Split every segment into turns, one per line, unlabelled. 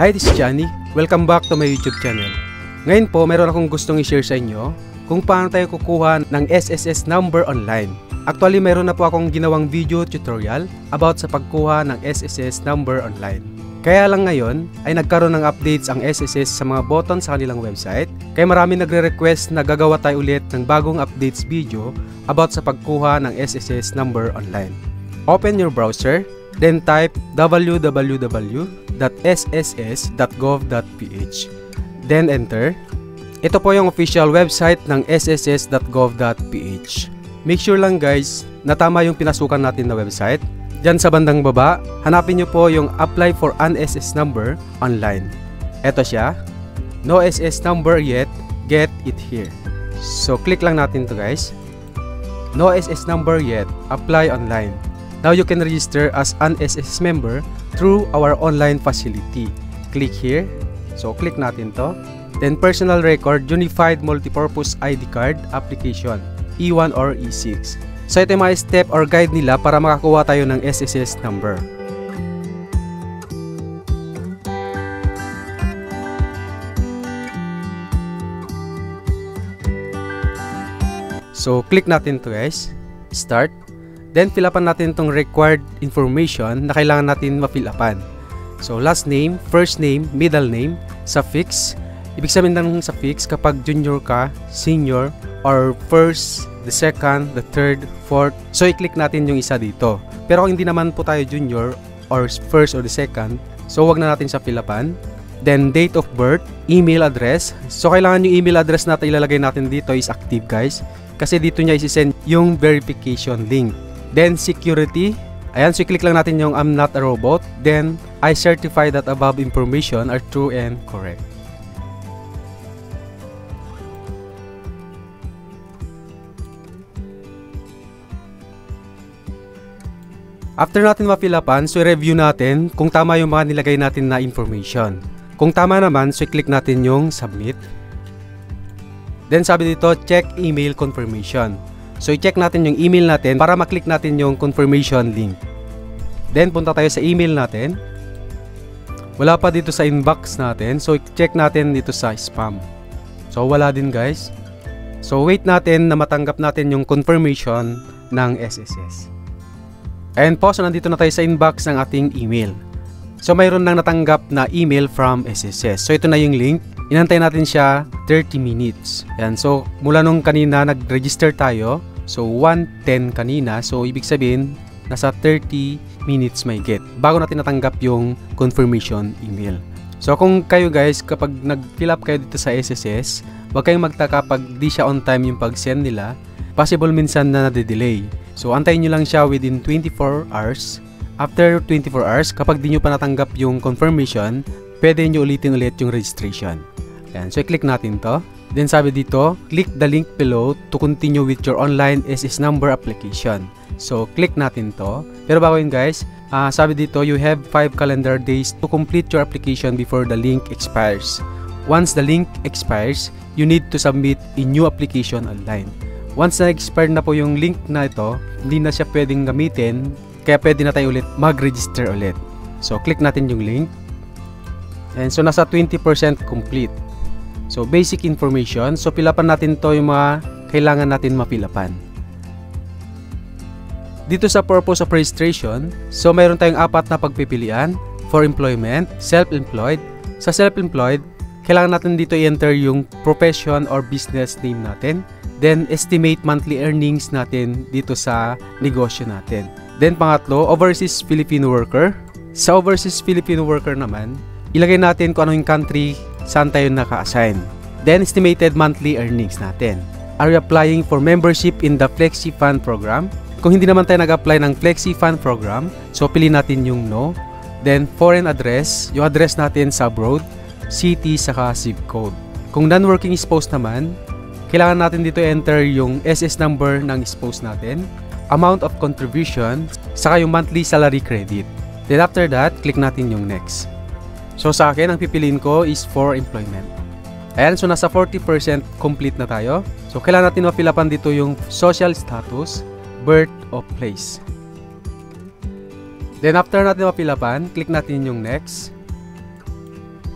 Hi, this is Johnny. Welcome back to my YouTube channel. Ngayon po, meron akong gustong i-share sa inyo kung paano tayo kukuha ng SSS number online. Actually, meron na po akong ginawang video tutorial about sa pagkuha ng SSS number online. Kaya lang ngayon ay nagkaroon ng updates ang SSS sa mga button sa kanilang website. Kaya marami nagre-request na gagawa tayo ulit ng bagong updates video about sa pagkuha ng SSS number online. Open your browser, then type www.sss.gov.ph. Then enter. Ito po yung official website ng sss.gov.ph. Make sure lang guys na tama yung pinasukan natin na website. Diyan sa bandang baba, hanapin nyo po yung apply for an SS number online. Ito siya. No SS number yet, get it here. So click lang natin to guys. No SS number yet, apply online. Now you can register as an SSS member through our online facility. Click here. So click natin to. Then personal record, unified multipurpose ID card application, E1 or E6. So ito yung mga step or guide nila para makakuha tayo ng SSS number. So click natin to guys. Start. Then fill upan natin itong required information na kailangan natin ma-fill upan. So last name, first name, middle name, suffix. Ibig sabihin ng suffix kapag junior ka, senior, or first, the second, the third, fourth. So i-click natin yung isa dito. Pero kung hindi naman po tayo junior or first or the second, so wag na natin sa fill upan. Then date of birth, email address. So kailangan yung email address natin ilalagay natin dito is active guys. Kasi dito niya isi-send yung verification link. Then security, ayan, so i-click lang natin yung I'm not a robot. Then I certify that above information are true and correct. After natin ma-fill upan, so i-review natin kung tama yung mga nilagay natin na information. Kung tama naman, so i-click natin yung submit. Then sabi dito, check email confirmation. So i-check natin yung email natin para maklik natin yung confirmation link. Then punta tayo sa email natin. Wala pa dito sa inbox natin. So i-check natin dito sa spam. So wala din guys. So wait natin na matanggap natin yung confirmation ng SSS. And po, so nandito na tayo sa inbox ng ating email. So mayroon nang natanggap na email from SSS. So ito na yung link. Inantay natin siya 30 minutes. Yan. So mula nung kanina nag-register tayo. So 1:10 kanina. So ibig sabihin nasa 30 minutes may get bago natin natanggap yung confirmation email. So kung kayo guys, kapag nag-fill up kayo dito sa SSS, huwag kayong magtaka pag di siya on time yung pag-send nila. Possible minsan na nade-delay. So antayin nyo lang siya within 24 hours. After 24 hours, kapag di nyo pa natanggap yung confirmation, pwede nyo ulitin ulit yung registration. Ayan. So i-click natin to. Then sabi dito, click the link below to continue with your online SS number application. So click natin to. Pero bago yun guys, sabi dito, you have 5 calendar days to complete your application before the link expires. Once the link expires, you need to submit a new application online. Once na expire na po yung link na ito, hindi na siya pwedeng gamitin, kaya pwede na tayo ulit mag-register ulit. So click natin yung link. And so nasa 20% complete. So basic information. So fill upan natin to yung mga kailangan natin ma-fill upan. Dito sa purpose of registration, so mayroon tayong 4 na pagpipilian. For employment, self-employed. Sa self-employed, kailangan natin dito i-enter yung profession or business name natin. Then estimate monthly earnings natin dito sa negosyo natin. Then pangatlo, overseas Filipino worker. Sa overseas Filipino worker naman, ilagay natin kung ano yung country saan tayo naka-assign. Then estimated monthly earnings natin. Are you applying for membership in the Flexi Fund program? Kung hindi naman tayo nag-apply ng Flexi Fund program, so piliin natin yung no. Then foreign address, yung address natin sa abroad, city saka zip code. Kung non-working spouse naman, kailangan natin dito enter yung SS number ng spouse natin, amount of contribution, saka yung monthly salary credit. Then after that, click natin yung next. So sa akin, ang pipiliin ko is for employment. Ayan, so nasa 40% complete na tayo. So kailangan natin ma-fill upan dito yung social status, birth of place. Then after natin ma-fill upan, click natin yung next.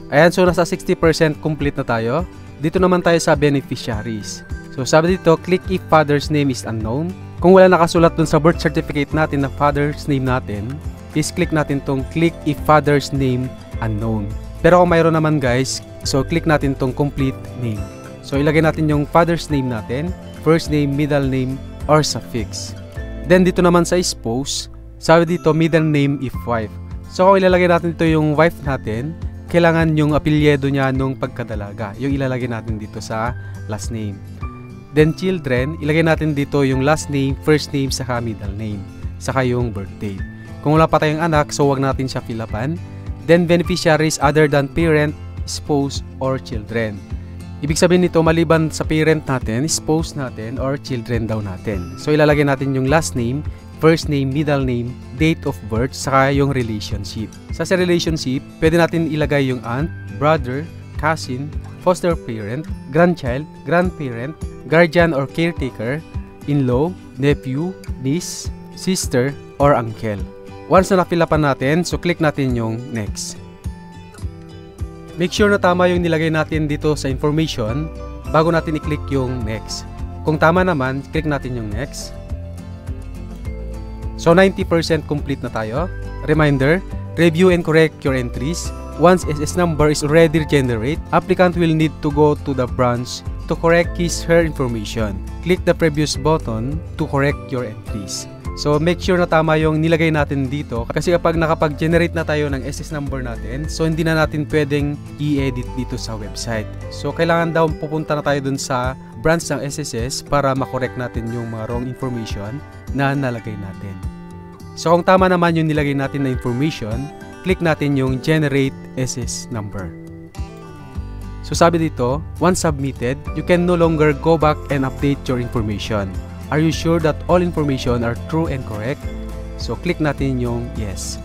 Ayan, so nasa 60% complete na tayo. Dito naman tayo sa beneficiaries. So sabi dito, click if father's name is unknown. Kung wala nakasulat dun sa birth certificate natin na father's name natin, is click natin tong click if father's name unknown. Pero kung mayroon naman guys, so click natin tong complete name. So ilagay natin yung father's name natin, first name, middle name, or suffix. Then dito naman sa spouse, sabi dito middle name if wife. So kung ilalagay natin dito yung wife natin, kailangan yung apelyido niya nung pagkadalaga. Yung ilalagay natin dito sa last name. Then children, ilagay natin dito yung last name, first name, saka middle name, saka yung birthday. Kung wala pa tayong anak, so wag natin siya fill-upan. Then beneficiaries other than parent, spouse, or children. Ibig sabihin nito, maliban sa parent natin, spouse natin, or children daw natin. So ilalagay natin yung last name, first name, middle name, date of birth, saka yung relationship. Sa relationship, pwede natin ilagay yung aunt, brother, cousin, foster parent, grandchild, grandparent, guardian or caretaker, in-law, nephew, niece, sister, or uncle. Once na na-fill-upan natin, so click natin yung next. Make sure na tama yung nilagay natin dito sa information bago natin i-click yung next. Kung tama naman, click natin yung next. So 90% complete na tayo. Reminder, review and correct your entries. Once SS number is already generated, applicant will need to go to the branch to correct his/her information. Click the previous button to correct your entries. So make sure na tama yung nilagay natin dito kasi kapag nakapag-generate na tayo ng SS number natin, so hindi na natin pwedeng i-edit dito sa website. So kailangan daw pupunta na tayo dun sa branch ng SSS para makorek natin yung mga wrong information na nalagay natin. So kung tama naman yung nilagay natin na information, click natin yung generate SS number. So sabi dito, once submitted, you can no longer go back and update your information. Are you sure that all information are true and correct? So click natin yung yes.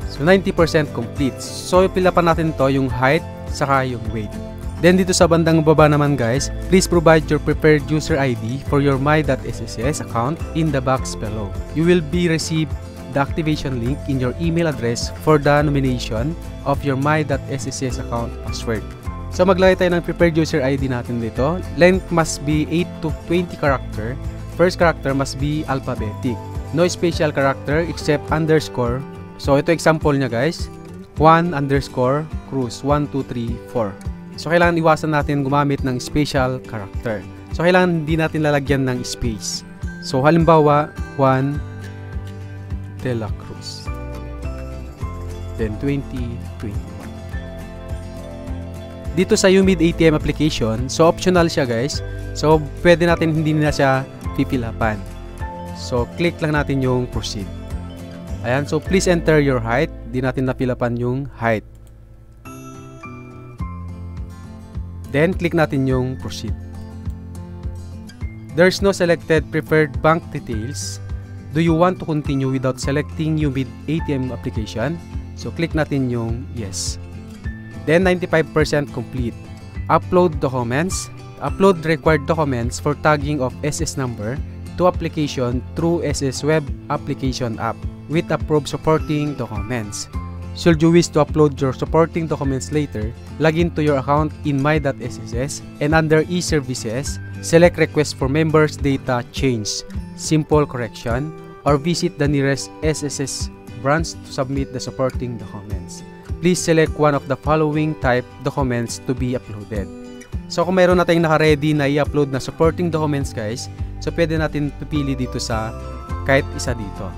So 90% complete. So ipilapan natin to yung height saka yung weight. Then dito sa bandang baba naman guys, please provide your preferred user ID for your my.sss account in the box below. You will be received the activation link in your email address for the nomination of your my.sss account password. So maglagay tayo ng prepared user ID natin dito. Length must be 8 to 20 character. First character must be alphabetic. No special character except underscore. So ito example niya guys. 1 underscore cruise 1, 2, 3, 4. So kailangan iwasan natin gumamit ng special character. So kailangan hindi natin lalagyan ng space. So halimbawa 1 De La Cruz. Then 2021. Dito sa UMID ATM application, so optional siya guys. So pwede natin hindi na siya pipilapan. So click lang natin yung proceed. Ayan, so please enter your height. Di natin napilapan yung height. Then click natin yung proceed. There's no selected preferred bank details. Do you want to continue without selecting UMID ATM application? So click natin yung yes. Then 95% complete. Upload documents. Upload required documents for tagging of SS number to application through SS Web Application app with approved supporting documents. Should you wish to upload your supporting documents later, log into your account in my.sss and under e-services, select request for members data change, simple correction, or visit the nearest SSS branch to submit the supporting documents. Please select one of the following type documents to be uploaded. So kung mayroon na tayong naka-ready na i-upload na supporting documents guys, so pwede natin pipili dito sa kahit isa dito.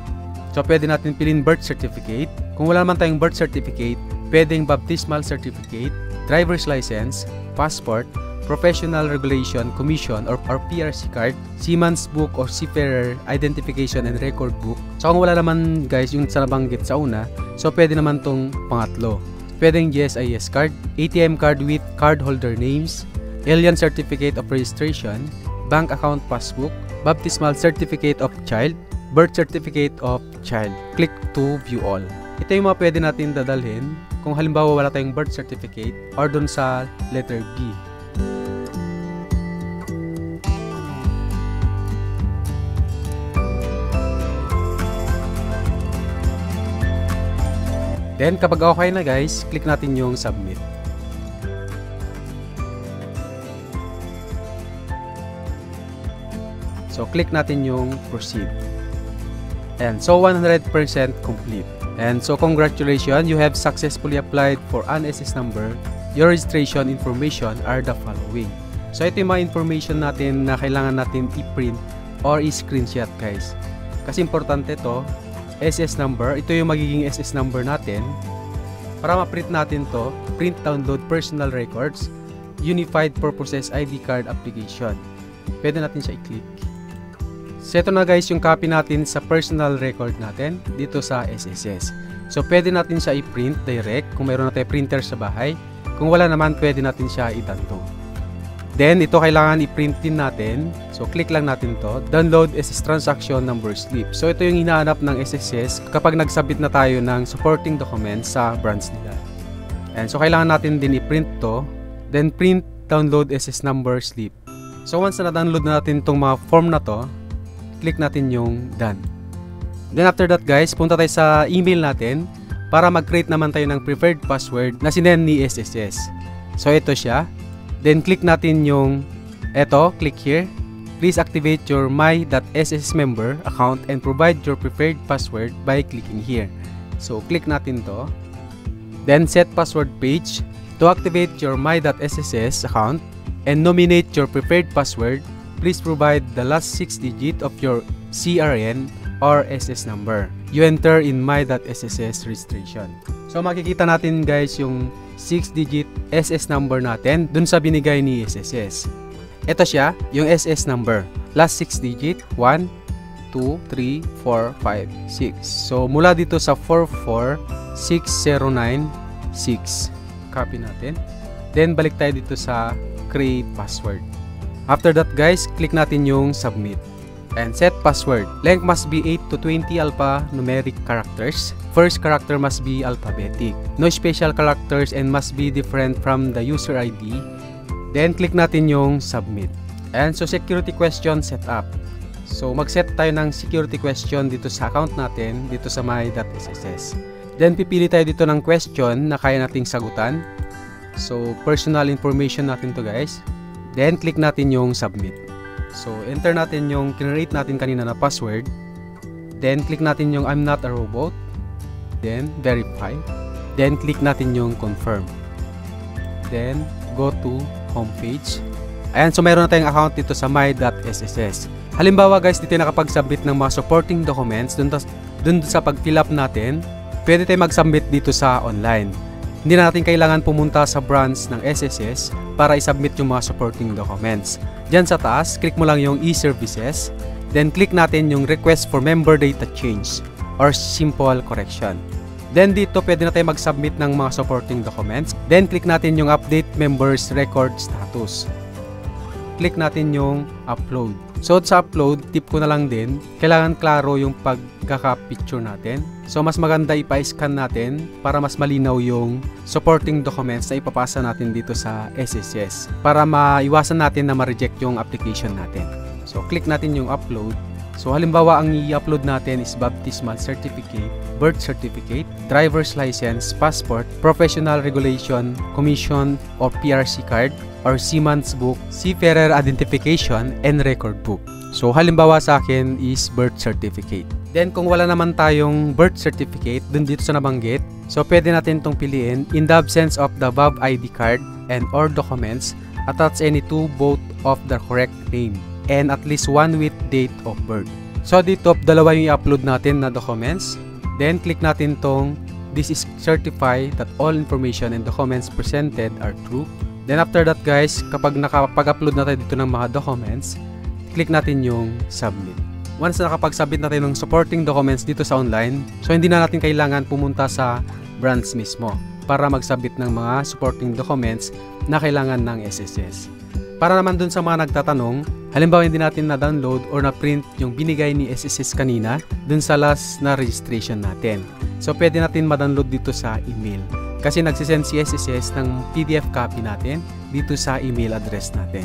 So pwede natin piliin birth certificate. Kung wala naman tayong birth certificate, pwedeng baptismal certificate, driver's license, passport, professional regulation commission or PRC card, seaman's book or seafarer identification and record book. So kung wala naman guys yung sa nabanggit sa una, so pwede naman tong pangatlo. Pwedeng GSIS card, ATM card with cardholder names, alien certificate of registration, bank account passbook, baptismal certificate of child, birth certificate of child. Click to view all. Ito yung mga pwede natin dadalhin kung halimbawa wala tayong birth certificate or dun sa letter B. Then kapag okay na guys, click natin yung submit. So click natin yung proceed. And so 100% complete. And so congratulations, you have successfully applied for an SS number. Your registration information are the following. So ito yung mga information natin na kailangan natin i-print or i-screenshot guys. Kasi importante to, SS number, ito yung magiging SS number natin. Para ma-print natin to, print download personal records, Unified Purposes ID card application. Pwede natin siya i-click. So ito na guys yung copy natin sa personal record natin dito sa SSS. So pwede natin siya i-print direct kung mayroon na tayo printer sa bahay. Kung wala naman, pwede natin siya i-download. Then ito kailangan i-print din natin. So click lang natin to, download SS transaction number slip. So ito yung hinahanap ng SSS kapag nag-submit na tayo ng supporting documents sa branch nila. And so kailangan natin din i-print to, then print download SS number slip. So once na na-download na natin itong mga form na to, click natin yung done. Then after that guys, punta tayo sa email natin para mag-create naman tayo ng preferred password na sinend ni SSS. So ito siya. Then click natin yung eto, click here. Please activate your my.sss member account and provide your preferred password by clicking here. So click natin to. Then set password page. To activate your my.sss account and nominate your preferred password, please provide the last 6 digits of your CRN or SS number you enter in my.sss registration. So makikita natin guys yung 6-digit SS number natin dun sa binigay ni SSS. Ito siya, yung SS number. Last 6 digit, 1, 2, 3, 4, 5, 6. So mula dito sa 44609 copy natin. Then balik tayo dito sa create password. After that guys, click natin yung submit. And set password. Length must be 8 to 20 alphanumeric characters. First character must be alphabetic. No special characters and must be different from the user ID. Then click natin yung submit. And so security question setup. So mag-set tayo ng security question dito sa account natin, dito sa my.sss. Then pipili tayo dito ng question na kaya nating sagutan. So personal information natin to guys. Then click natin yung submit. So enter natin yung generate natin kanina na password. Then click natin yung I'm not a robot. Then verify. Then click natin yung confirm. Then go to homepage. Ayan, so mayroon na tayong account dito sa my.sss. Halimbawa guys, dito nakapag-submit ng mga supporting documents dun sa pag-fill up natin. Pwede tayo mag-submit dito sa online. Hindi na natin kailangan pumunta sa branch ng SSS para i-submit yung mga supporting documents. Diyan sa taas, click mo lang yung e-services. Then click natin yung request for member data change or simple correction. Then dito pwede na tayo mag-submit ng mga supporting documents. Then click natin yung update members record status. Click natin yung upload. So sa upload, tip ko na lang din, kailangan klaro yung pagkaka-picture natin. So mas maganda ipa-scan natin para mas malinaw yung supporting documents na ipapasa natin dito sa SSS para maiwasan natin na ma-reject yung application natin. So click natin yung upload. So halimbawa ang i-upload natin is baptismal certificate, birth certificate, driver's license, passport, professional regulation, commission or PRC card, or Seaman's book, seafarer identification, and record book. So halimbawa sa akin is birth certificate. Then kung wala naman tayong birth certificate dun dito sa nabanggit, so pwede natin itong piliin. In the absence of the above ID card and or documents, attach any two both of the correct name and at least one with date of birth. So dito dalawa yung i-upload natin na documents. Then click natin tong this is certify that all information and documents presented are true. Then after that guys, kapag nakapag-upload na tayo dito ng mga documents, click natin yung submit. Once na nakapag-submit na tayo ng supporting documents dito sa online, so hindi na natin kailangan pumunta sa branch mismo para mag-submit ng mga supporting documents na kailangan ng SSS. Para naman dun sa mga nagtatanong, halimbawa hindi natin na-download or na-print yung binigay ni SSS kanina dun sa last na registration natin. So pwede natin ma-download dito sa email. Kasi nagsisend si SSS ng PDF copy natin dito sa email address natin.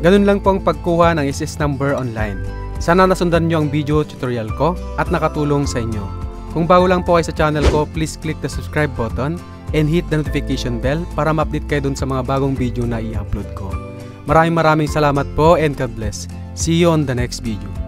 Ganun lang po ang pagkuha ng SS number online. Sana nasundan nyo ang video tutorial ko at nakatulong sa inyo. Kung bago lang po kayo sa channel ko, please click the subscribe button and hit the notification bell para ma-update kayo dun sa mga bagong video na i-upload ko. Maraming salamat po and God bless. See you on the next video.